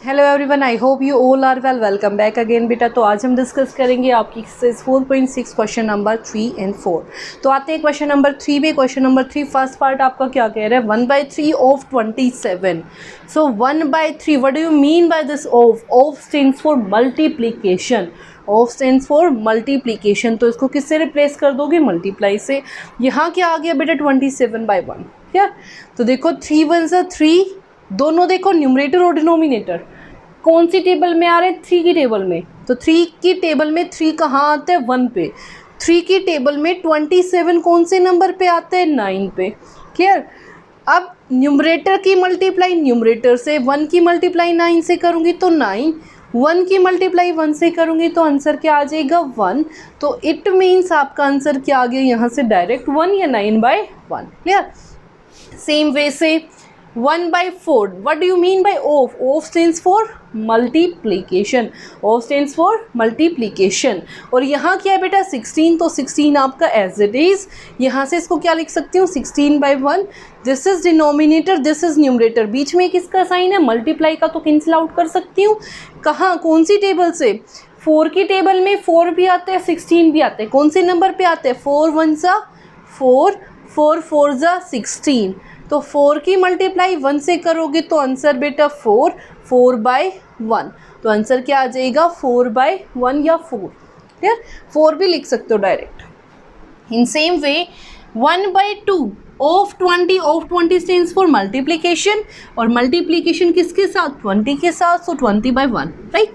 Hello everyone, I hope you all are welcome back again बेटा। तो आज हम डिस्कस करेंगे आपकी एक्सरसाइज 4.6 क्वेश्चन नंबर 3 and 4। तो आते हैं क्वेश्चन नंबर 3 पे। क्वेश्चन नंबर 3 फर्स्ट पार्ट आपका क्या कह रहा है, 1/3 of 27। So 1/3 what do you mean by this of? Of stands for multiplication. Of stands for multiplication, तो इसको किससे रिप्लेस कर दोगे? मल्टीप्लाई से। यहाँ क्या आ गया बेटा? 27/1। क्या? तो देखो 3 1 सा 3, दोनों देखो न्यूमरेटर और डिनोमिनेटर कौन सी टेबल में आ रहे हैं? 3 की टेबल में। तो 3 की टेबल में 3 कहाँ आता है? 1 पे। 3 की टेबल में 27 कौन से नंबर पे आते हैं? 9 पे। क्लियर? अब न्यूमरेटर की मल्टीप्लाई न्यूमरेटर से, 1 की मल्टीप्लाई 9 से करूँगी तो 9, 1 की मल्टीप्लाई 1 से करूँगी तो आंसर क्या आ जाएगा? 1। तो इट मीन्स आपका आंसर क्या आ गया यहाँ से? डायरेक्ट 1 या 9/1। क्लियर? सेम वे से 1/4, what do you mean by of? Of stands for multiplication. Of stands for multiplication। और यहाँ क्या है बेटा? 16, तो 16 आपका एज इट इज। यहाँ से इसको क्या लिख सकती हूँ? 16/1। This is denominator, this is numerator. बीच में किसका साइन है? मल्टीप्लाई का, तो कैंसिल आउट कर सकती हूँ। कहाँ? कौन सी टेबल से? 4 की टेबल में 4 भी आते हैं, 16 भी आते हैं। कौन से नंबर पे आते हैं? 4 1 सा 4, 4 4 सा 16। तो 4 की मल्टीप्लाई 1 से करोगे तो आंसर बेटा 4, 4/1। तो आंसर क्या आ जाएगा? 4/1 या 4। क्लियर? 4 भी लिख सकते हो direct. In same way 1/2 of 20, of 20 stands for multiplication. और मल्टीप्लीकेशन किसके साथ? 20 के साथ। सो 20/1, right?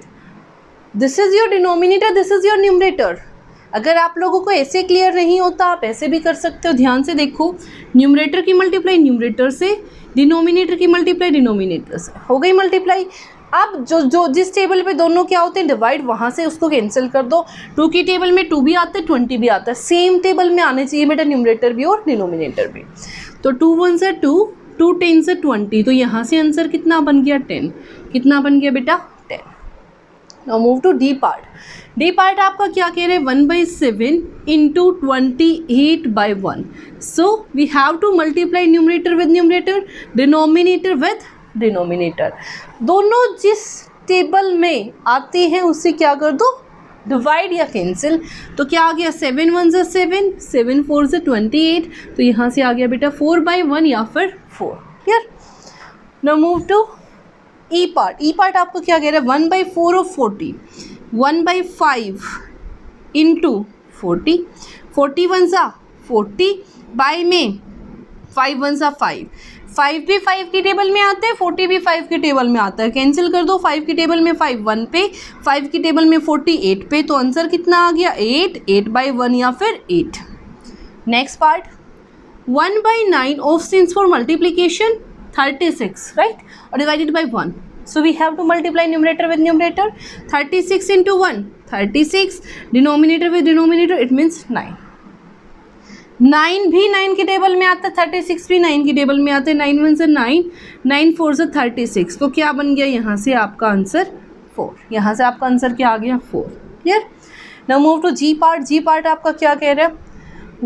This is your denominator, this is your numerator. अगर आप लोगों को ऐसे क्लियर नहीं होता, आप ऐसे भी कर सकते हो। ध्यान से देखो, न्यूमरेटर की मल्टीप्लाई न्यूमरेटर से, डिनोमिनेटर की मल्टीप्लाई डिनोमिनेटर से। हो गई मल्टीप्लाई। अब जो जिस टेबल पे दोनों क्या होते हैं? डिवाइड, वहाँ से उसको कैंसिल कर दो। 2 की टेबल में 2 भी आता है, 20 भी आता है। सेम टेबल में आने चाहिए बेटा न्यूमरेटर भी और डिनोमिनेटर भी। तो 2 1 से 2, 2 10 से 20। तो यहाँ से आंसर कितना बन गया? 10। कितना बन गया बेटा? 10। Now move to D part. D part आपका क्या कह रहे हैं? 1/7 into 28/1। So we have to multiply numerator with numerator, denominator with denominator. दोनों जिस टेबल में आते हैं उससे क्या कर दो? डिवाइड या कैंसिल। तो क्या आ गया? 7 1 से 7, 7 4 से 28। तो यहाँ से आ गया बेटा 4/1 या फिर 4। Clear? Now move to E part. E part आपको क्या कह रहा है? 1/4 ऑफ 40, 1/5 इंटू 40, 40 1 सा 40 बाय में 5 1 सा 5। 5 भी 5 की टेबल में आता है, 40 भी 5 की टेबल में आता है। कैंसिल कर दो। 5 की टेबल में 5 1 पे, 5 की टेबल में 40 8 पे। तो आंसर कितना आ गया? 8, 8/1 या फिर 8। Next part 1/9 of stands for multiplication 36, right? और divided by 1। So we have to multiply numerator with numerator. 36 into 1, 36. Denominator with denominator, it means 9. 9 भी 9 की टेबल में आता है, 36 भी 9 की टेबल में आता है। 9 1 से 9, 9 4 से 36। तो क्या बन गया यहाँ से आपका आंसर? 4। यहाँ से आपका आंसर क्या आ गया? 4। Clear? Now move to G part. G part आपका क्या कह रहा है?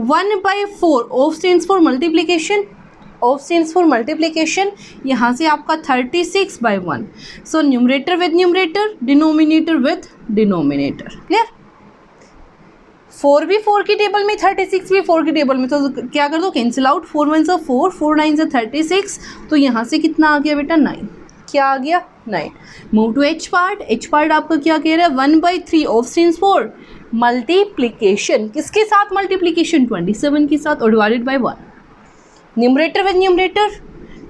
1/4 of stands for multiplication, of stands for multiplication. यहाँ से आपका 36/1। So numerator with numerator, denominator with denominator. Clear? 4 भी 4 की टेबल में, 36 भी 4 की टेबल में। तो क्या कर दो? Cancel out. 4 1 से 4, 4 9 से 36। तो यहाँ से कितना आ गया बेटा? 9। क्या आ गया? 9। Move to H part. H part आपका क्या कह रहा है? 1/3 ऑफ स्टैंड्स फॉर मल्टीप्लीकेशन। किसके साथ मल्टीप्लीकेशन? 27 के साथ। और divided by 1। Numerator with numerator,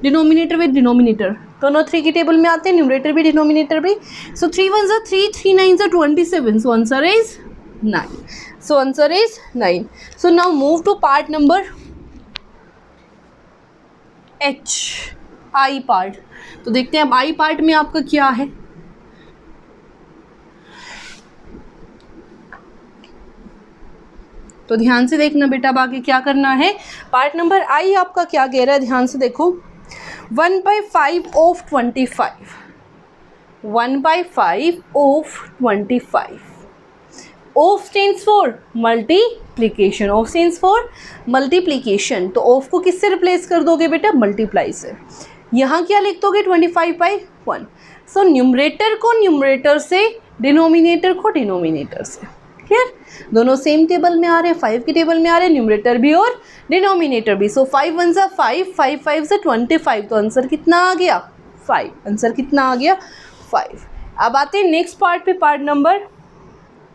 denominator with denominator. दोनों 3 की टेबल में आते हैं, न्यूमरेटर भी डिनोमिनेटर भी। सो 3 1 सा 3, 3 9 सा 27। So answer is 9। So answer is 9। So now move to part number H, I part. तो देखते हैं अब आई पार्ट में आपका क्या है। तो ध्यान से देखना बेटा, अब आगे क्या करना है। पार्ट नंबर आई आपका क्या कह रहा है? ध्यान से देखो। 1/5 of 25, 1/5 of 25। Of stands for multiplication, of stands for multiplication. तो ऑफ को किससे रिप्लेस कर दोगे बेटा? मल्टीप्लाई से। यहाँ क्या लिख दोगे 25/1। सो न्यूमरेटर को न्यूमरेटर से, डिनोमिनेटर को डिनोमिनेटर से। क्लियर? दोनों सेम टेबल में आ रहे हैं, 5 के टेबल में आ रहे हैं, न्यूमरेटर भी और डिनोमिनेटर भी। सो 5 1 ज़ा 5, 5 5 ज़ा 25। तो आंसर कितना आ गया? 5। आंसर कितना आ गया? 5। अब आते हैं नेक्स्ट पार्ट पे, part number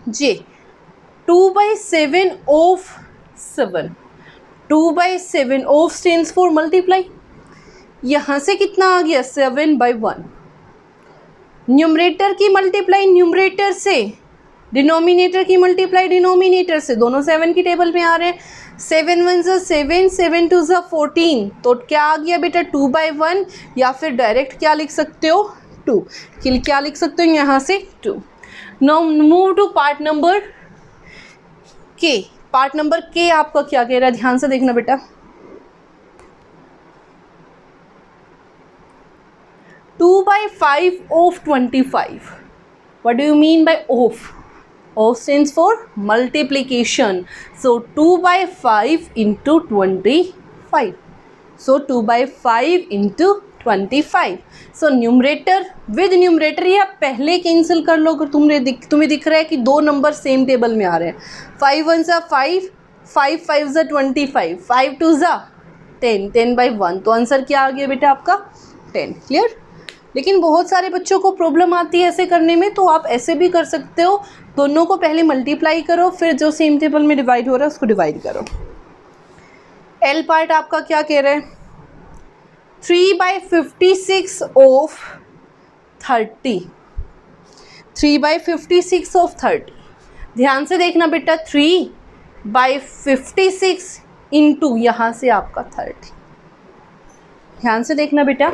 J. 2/7 of 7। 2/7 of stands for multiply. यहाँ से कितना आ गया? 7/1। न्यूमरेटर की मल्टीप्लाई न्यूमरेटर से, डिनोमिनेटर की मल्टीप्लाई डिनोमिनेटर से, दोनों 7 की टेबल में आ रहे हैं। 7 1 ज़ा 7, 7 2 ज़ा 14। तो क्या आ गया बेटा? 2/1, या फिर डायरेक्ट क्या लिख सकते हो? 2। क्या लिख सकते हो यहाँ से? 2। Now move to part number K. Part number K आपका क्या कह रहा है? ध्यान से देखना बेटा। 2/5 of 25. What do you mean by of? Of stands for multiplication. So 2/5 into 25. So 2/5 into 25. So numerator with numerator ये आप पहले कैंसिल कर लो अगर तुम्हें दिख रहा है कि दो नंबर सेम टेबल में आ रहे हैं। 5 1 ज़ा 5, 5 5 ज़ा 25, 5 2 ज़ा 10, 10/1। तो आंसर क्या आ गया बेटा आपका? 10। क्लियर? लेकिन बहुत सारे बच्चों को प्रॉब्लम आती है ऐसे करने में, तो आप ऐसे भी कर सकते हो। दोनों को पहले मल्टीप्लाई करो, फिर जो सेम टेबल में डिवाइड हो रहा है उसको डिवाइड करो। एल पार्ट आपका क्या कह रहा है? 3/56 ऑफ 30। 3/56 ऑफ 30। ध्यान से देखना बेटा, 3/56 इंटू यहाँ से आपका 30। ध्यान से देखना बेटा,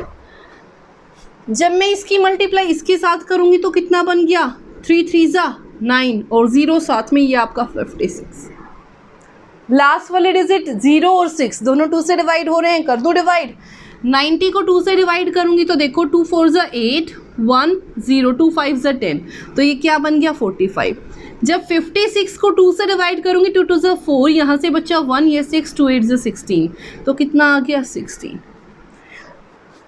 जब मैं इसकी मल्टीप्लाई इसके साथ करूंगी तो कितना बन गया? 3 3 ज़ा 9 और 0 साथ में, ये आपका 56। लास्ट वाले डिजिट 0 और 6 दोनों 2 से डिवाइड हो रहे हैं, कर दो डिवाइड। 90 को 2 से डिवाइड करूंगी तो देखो 2 4 ज़ा 8, 1 0, 2 5 ज़ा 10। तो ये क्या बन गया? 45। जब 56 को 2 से डिवाइड करूंगी, 2 2 ज़ा 4, यहाँ से बच्चा 1, ये 6, 2 8 ज़ा 16। तो कितना आ गया? 16।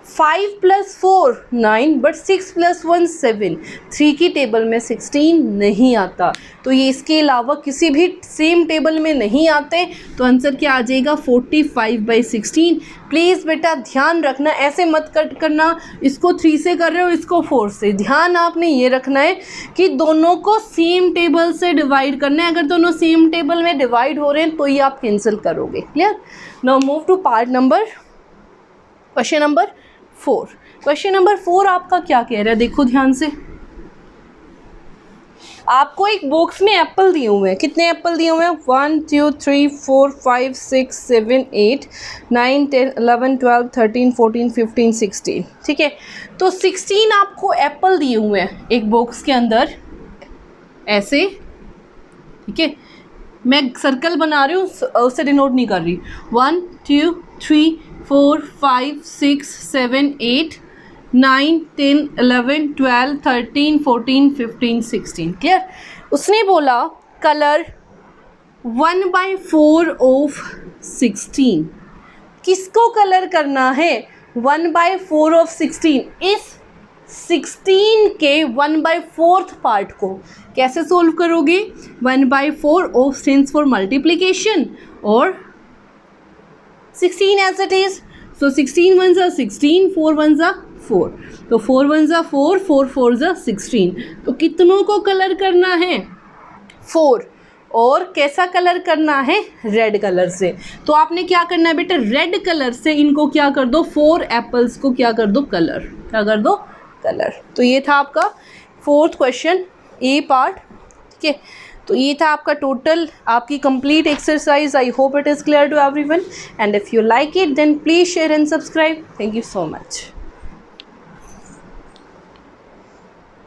5 + 4 9, बट 6 + 1 7। 3 की टेबल में 16 नहीं आता, तो ये इसके अलावा किसी भी सेम टेबल में नहीं आते। तो आंसर क्या आ जाएगा? 45/16। प्लीज़ बेटा ध्यान रखना, ऐसे मत कट करना, इसको 3 से कर रहे हो, इसको 4 से। ध्यान आपने ये रखना है कि दोनों को सेम टेबल से डिवाइड करना है। अगर दोनों सेम टेबल में डिवाइड हो रहे हैं तो ये आप कैंसिल करोगे। Clear? Now move to part number, question number 4। Question number 4 आपका क्या कह रहा है? देखो ध्यान से, आपको एक बॉक्स में एप्पल दिए हुए हैं। कितने एप्पल दिए हुए हैं? 1 2 3 4 5 6 7 8 9 10 11 12 13 14 15 16। ठीक है, तो 16 आपको एप्पल दिए हुए हैं एक बॉक्स के अंदर ऐसे। ठीक है, मैं सर्कल बना रही हूँ, उससे डिनोट नहीं कर रही। 1 2 3 4 5 6 7 8 9 10 11 12 13 14 15 16। क्लियर? उसने बोला कलर 1/4 ऑफ 16। किसको कलर करना है? 1/4 ऑफ 16। इस 16 के 1/4 पार्ट को कैसे सोल्व करोगे? 1/4 ऑफ स्टैंड्स फॉर मल्टीप्लिकेशन और 16 as it is. So 16 1 ज़ा 16, 4 1 ज़ा 4। तो 4 1 ज़ा 4, 4 4 ज़ा 16। तो कितनों को कलर करना है? 4। और कैसा कलर करना है? रेड कलर से। तो आपने क्या करना है बेटा? रेड कलर से इनको क्या कर दो? 4 एप्पल्स को क्या कर दो? कलर। क्या कर दो? कलर। तो ये था आपका 4th क्वेश्चन, ए पार्ट। ठीक है, तो ये था आपका टोटल आपकी complete exercise. I hope it is clear to everyone, and if you like it then please share and subscribe. Thank you so much.